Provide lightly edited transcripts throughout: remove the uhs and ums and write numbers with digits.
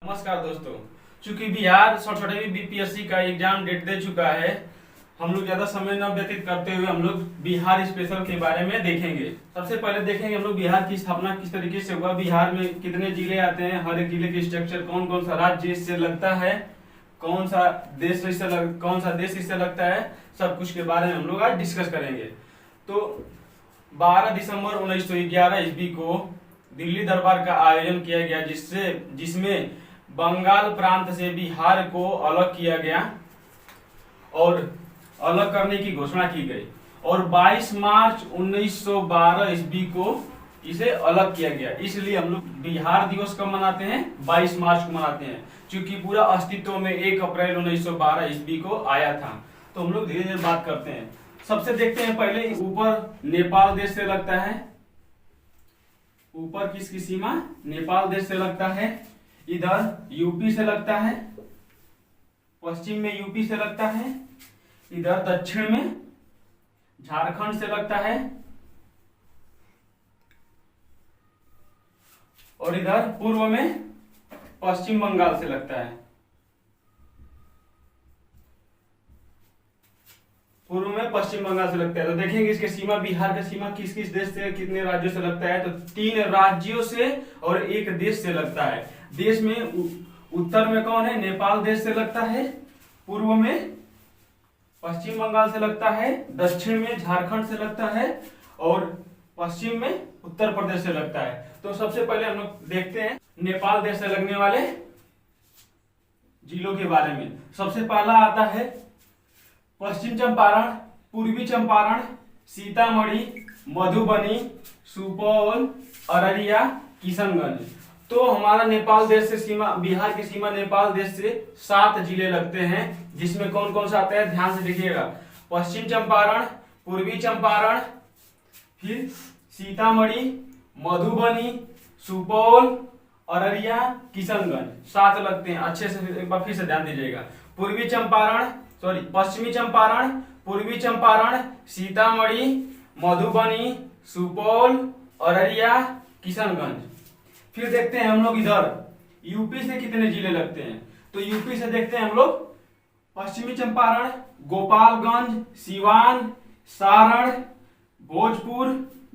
नमस्कार दोस्तों। चूंकि बिहार छोटे बीपीएससी का एग्जाम डेट दे चुका है, हम लोग ज्यादा समय न व्यतीत करते हुए हम लोग बिहार स्पेशल के बारे में देखेंगे। सबसे पहले देखेंगे हम लोग बिहार की स्थापना किस तरीके से हुआ, बिहार में कितने जिले आते हैं, हर एक जिले के स्ट्रक्चर, कौन कौन सा राज्य इससे लगता है, कौन सा देश इससे लगता है, सब कुछ के बारे में हम लोग आज डिस्कस करेंगे। तो 12 दिसंबर 1911 ईस्वी को दिल्ली दरबार का आयोजन किया गया, जिसमें बंगाल प्रांत से बिहार को अलग किया गया और अलग करने की घोषणा की गई। और 22 मार्च 1912 ईस्वी को इसे अलग किया गया। इसलिए हम लोग बिहार दिवस कब मनाते हैं? 22 मार्च को मनाते हैं, क्योंकि पूरा अस्तित्व में 1 अप्रैल 1912 ईस्वी को आया था। तो हम लोग धीरे धीरे बात करते हैं। सबसे देखते हैं, पहले ऊपर नेपाल देश से लगता है। ऊपर किसकी सीमा? नेपाल देश से लगता है। इधर यूपी से लगता है, पश्चिम में यूपी से लगता है। इधर दक्षिण में झारखंड से लगता है और इधर पूर्व में पश्चिम बंगाल से लगता है। पूर्व में पश्चिम बंगाल से लगता है। तो देखेंगे इसके सीमा, बिहार का सीमा किस किस देश से, कितने राज्यों से लगता है? तो 3 राज्यों से और 1 देश से लगता है। देश में उत्तर में कौन है? नेपाल देश से लगता है। पूर्व में पश्चिम बंगाल से लगता है। दक्षिण में झारखंड से लगता है और पश्चिम में उत्तर प्रदेश से लगता है। तो सबसे पहले हम लोग देखते हैं नेपाल देश से लगने वाले जिलों के बारे में। सबसे पहला आता है पश्चिम चंपारण, पूर्वी चंपारण, सीतामढ़ी, मधुबनी, सुपौल, अररिया, किशनगंज। तो हमारा नेपाल देश से सीमा, बिहार की सीमा नेपाल देश से 7 जिले लगते हैं, जिसमें कौन कौन सा आता है ध्यान से देखिएगा। पश्चिम चंपारण, पूर्वी चंपारण, फिर सीतामढ़ी, मधुबनी, सुपौल, अररिया, किशनगंज, 7 लगते हैं। अच्छे से एक बार फिर से ध्यान दीजिएगा। पश्चिमी चंपारण, पूर्वी चंपारण, सीतामढ़ी, मधुबनी, सुपौल, अररिया, किशनगंज। फिर देखते हैं हम लोग इधर यूपी से कितने जिले लगते हैं। तो यूपी से देखते हैं हम लोग पश्चिमी चंपारण, गोपालगंज, सिवान, सारण, भोजपुर,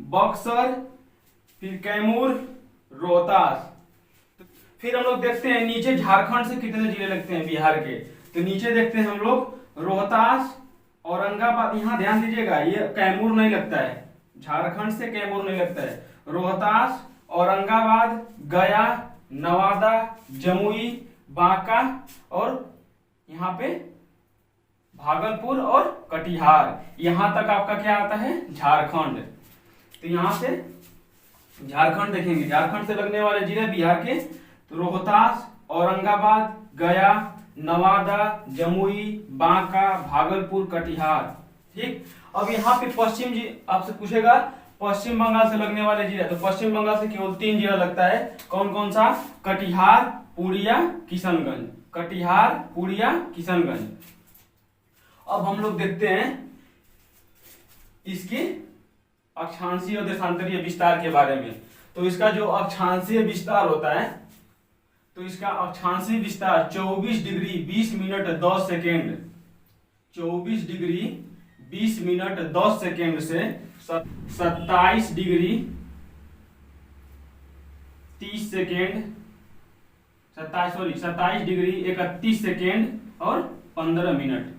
बक्सर, फिर कैमूर, रोहतास। फिर हम लोग देखते हैं नीचे झारखंड से कितने जिले लगते हैं बिहार के। तो नीचे देखते हैं हम लोग रोहतास, औरंगाबाद। यहां ध्यान दीजिएगा, ये कैमूर नहीं लगता है, झारखंड से कैमूर नहीं लगता है। रोहतास, औरंगाबाद, गया, नवादा, जमुई, बांका और यहाँ पे भागलपुर और कटिहार। यहां तक आपका क्या आता है? झारखंड। तो यहां से झारखंड देखेंगे, झारखंड से लगने वाले जिले बिहार के तो रोहतास, औरंगाबाद, गया, नवादा, जमुई, बांका, भागलपुर, कटिहार। ठीक। अब यहाँ पे पश्चिम जी आपसे पूछेगा पश्चिम बंगाल से लगने वाले जिला। तो पश्चिम बंगाल से केवल 3 जिला लगता है। कौन कौन सा? कटिहार, पूर्णिया, किशनगंज। कटिहार, पूर्णिया, किशनगंज। अब हम लोग देखते हैं इसके अक्षांशीय और देशांतरीय विस्तार के बारे में। तो इसका जो अक्षांशीय विस्तार होता है, तो इसका अक्षांशीय विस्तार 24 degree 20 minute 10 second, 24 degree 20 minute 10 second से 27 डिग्री 30 सेकेंड, 27 डिग्री 31 सेकेंड और 15 मिनट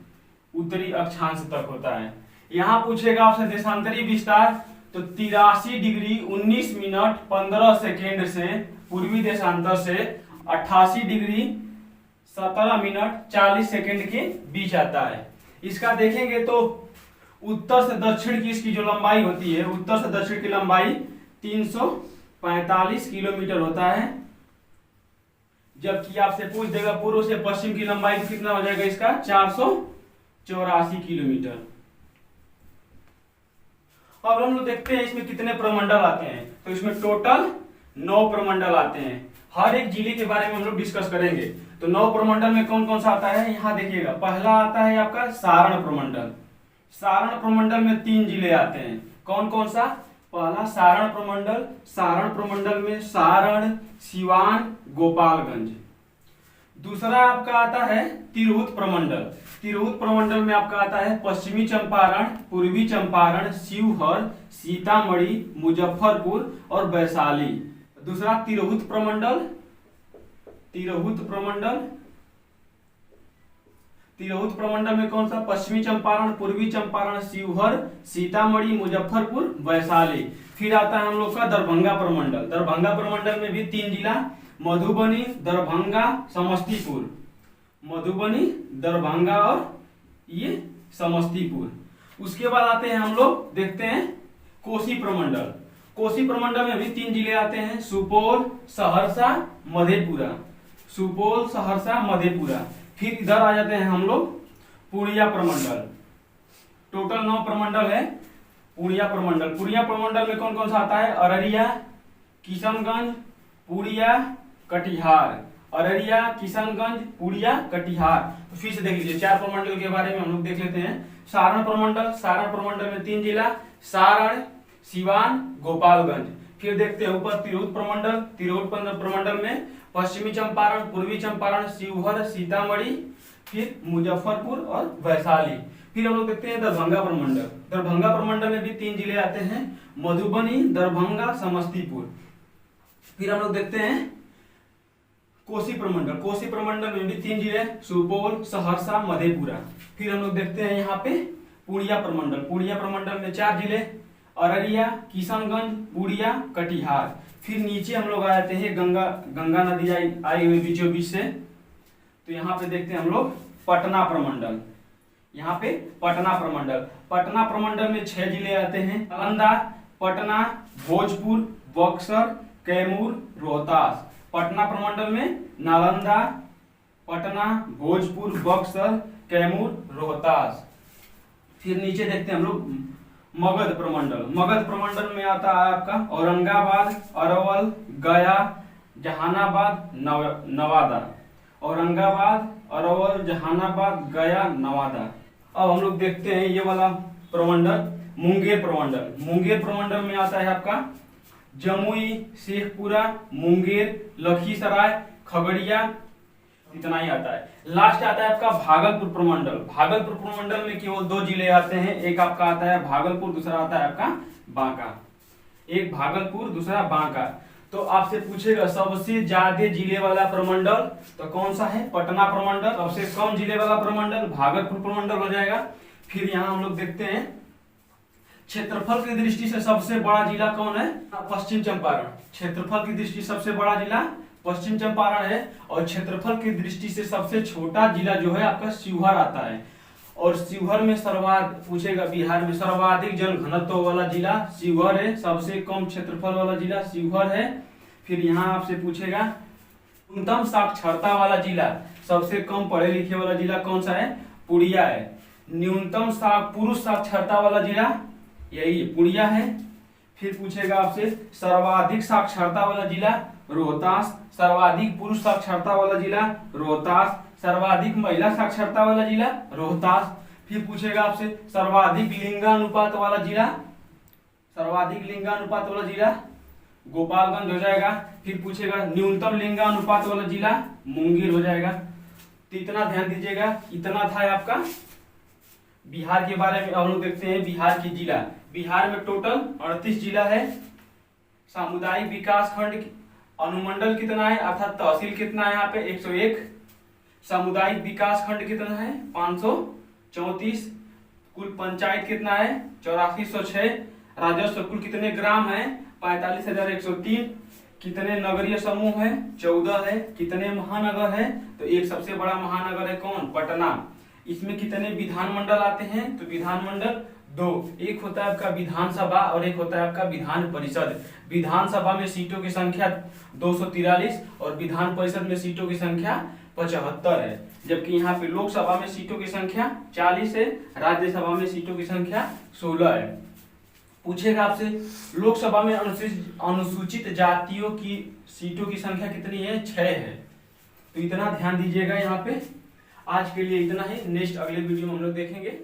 उत्तरी अक्षांश तक होता है। यहां पूछेगा आपसे देशांतरीय विस्तार, तो 83 डिग्री 19 मिनट 15 सेकेंड से पूर्वी देशांतर से 88 डिग्री 17 मिनट 40 सेकेंड के बीच आता है। इसका देखेंगे तो उत्तर से दक्षिण की इसकी जो लंबाई होती है, उत्तर से दक्षिण की लंबाई 345 किलोमीटर होता है। जबकि आपसे पूछ देगा पूर्व से पश्चिम की लंबाई कितना हो जाएगा इसका? 484 किलोमीटर। अब हम लोग देखते हैं इसमें कितने प्रमंडल आते हैं। तो इसमें टोटल 9 प्रमंडल आते हैं। हर एक जिले के बारे में हम लोग डिस्कस करेंगे। तो 9 प्रमंडल में कौन कौन सा आता है यहाँ देखिएगा। पहला आता है आपका सारण प्रमंडल। सारण प्रमंडल में 3 जिले आते हैं। कौन कौन सा? पहला सारण प्रमंडल। सारण प्रमंडल में सारण, सिवान, गोपालगंज। दूसरा आपका आता है तिरहुत प्रमंडल। तिरहुत प्रमंडल में आपका आता है पश्चिमी चंपारण, पूर्वी चंपारण, शिवहर, सीतामढ़ी, मुजफ्फरपुर और वैशाली। दूसरा तिरहुत प्रमंडल। तिरहुत प्रमंडल में कौन सा? पश्चिमी चंपारण, पूर्वी चंपारण, शिवहर, सीतामढ़ी, मुजफ्फरपुर, वैशाली। फिर आता है हम लोग का दरभंगा प्रमंडल। दरभंगा प्रमंडल में भी 3 जिला, मधुबनी, दरभंगा, समस्तीपुर। मधुबनी, दरभंगा और ये समस्तीपुर। उसके बाद आते हैं हम लोग, देखते हैं कोसी प्रमंडल। कोसी प्रमंडल में भी 3 जिले आते हैं, सुपौल, सहरसा, मधेपुरा। सुपौल, सहरसा, मधेपुरा। फिर इधर आ जाते हैं हम लोग पूर्णिया प्रमंडल। टोटल 9 प्रमंडल है पूर्णिया प्रमंडल। पूर्णिया प्रमंडल में कौन कौन सा आता है? अररिया, किशनगंज, पूर्णिया, कटिहार। अररिया, किशनगंज, पूर्णिया, कटिहार। तो फिर से देख लीजिए 4 प्रमंडल के बारे में हम लोग देख लेते हैं। सारण प्रमंडल। सारण प्रमंडल में 3 जिला, सारण, सिवान, गोपालगंज। फिर देखते हैं ऊपर तिरहुत प्रमंडल। तिरहुत प्रमंडल में पश्चिमी चंपारण, पूर्वी चंपारण, शिवहर, सीतामढ़ी, फिर मुजफ्फरपुर और वैशाली। फिर हम लोग देखते हैं दरभंगा प्रमंडल। दरभंगा प्रमंडल में भी 3 जिले आते हैं, मधुबनी, दरभंगा, समस्तीपुर। फिर हम लोग देखते हैं कोसी प्रमंडल। कोसी प्रमंडल में भी 3 जिले, सुपौल, सहरसा, मधेपुरा। फिर हम लोग देखते हैं यहाँ पे पूर्णिया प्रमंडल। पूर्णिया प्रमंडल में 4 जिले, अररिया, किशनगंज, पूर्णिया, कटिहार। फिर नीचे हम लोग आ जाते हैं गंगा नदी आई हुई बीचों बीच से। तो यहाँ पे देखते हैं हम लोग पटना प्रमंडल। यहाँ पे पटना प्रमंडल में 6 जिले आते हैं, नालंदा, पटना, भोजपुर, बक्सर, कैमूर, रोहतास। पटना प्रमंडल में नालंदा, पटना, भोजपुर, बक्सर, कैमूर, रोहतास। फिर नीचे देखते हैं हम लोग मगध प्रमंडल। मगध प्रमंडल में आता है आपका औरंगाबाद, अरवल, गया, जहानाबाद, नवादा। औरंगाबाद, अरवल, जहानाबाद, गया, नवादा। अब हम लोग देखते हैं ये वाला प्रमंडल, मुंगेर प्रमंडल। मुंगेर प्रमंडल में आता है आपका जमुई, शेखपुरा, मुंगेर, लखीसराय, खगड़िया, इतना ही आता है। लास्ट आता है आपका भागलपुर प्रमंडल। भागलपुर प्रमंडल में केवल 2 जिले आते हैं, एक आपका आता है भागलपुर, दूसरा आता है आपका बांका। एक भागलपुर, दूसरा बांका। तो आपसे पूछेगा सबसे ज्यादा जिले वाला प्रमंडल तो कौन सा है? पटना प्रमंडल। सबसे कम जिले वाला प्रमंडल भागलपुर प्रमंडल हो जाएगा। फिर यहाँ हम लोग देखते हैं क्षेत्रफल की दृष्टि से सबसे बड़ा जिला कौन है? पश्चिम चंपारण। क्षेत्रफल की दृष्टि से सबसे बड़ा जिला पश्चिम चंपारण है। और क्षेत्रफल की दृष्टि से सबसे छोटा जिला जो है आपका शिवहर आता है। और शिवहर में पूछेगा बिहार में सर्वाधिक जन घनत्व वाला जिला शिवहर है। सबसे कम क्षेत्रफल वाला जिला शिवहर है। फिर यहाँ आपसे पूछेगा न्यूनतम साक्षरता वाला जिला, सबसे कम पढ़े लिखे वाला जिला कौन सा है? पूर्णिया है। न्यूनतम पुरुष साक्षरता वाला जिला यही पूर्णिया है। फिर पूछेगा आपसे सर्वाधिक साक्षरता वाला जिला रोहतास। सर्वाधिक पुरुष साक्षरता वाला जिला रोहतास। सर्वाधिक महिला साक्षरता वाला जिला रोहतास। फिर पूछेगा आपसे सर्वाधिक लिंगानुपात वाला जिला, सर्वाधिक लिंगानुपात वाला जिला गोपालगंज हो जाएगा। फिर पूछेगा न्यूनतम लिंगानुपात वाला जिला मुंगेर हो जाएगा। तो इतना ध्यान दीजिएगा। इतना था आपका बिहार के बारे में। हम लोग देखते हैं बिहार की जिला। बिहार में टोटल 38 जिला है। सामुदायिक विकास खंड अनुमंडल कितना है अर्थात तहसील कितना है? यहाँ पे 101। सामुदायिक विकास खंड कितना है? 534। कुल पंचायत कितना है? 8406। राजस्व कुल कितने ग्राम है? 45,103। कितने नगरीय समूह है? 14 है। कितने महानगर है? तो एक सबसे बड़ा महानगर है कौन? पटना। इसमें कितने विधानमंडल आते हैं? तो विधानमंडल 2। एक होता है आपका विधानसभा और एक होता है आपका विधान परिषद। विधानसभा में सीटों की संख्या 243 और विधान परिषद में सीटों की संख्या 75 है। जबकि यहाँ पे लोकसभा में सीटों की संख्या 40 है, राज्यसभा में सीटों की संख्या 16 है। पूछेगा आपसे लोकसभा में अनुसूचित जातियों की सीटों की संख्या कितनी है? 6 है। तो इतना ध्यान दीजिएगा यहाँ पे। आज के लिए इतना ही। नेक्स्ट अगले वीडियो में हम लोग देखेंगे।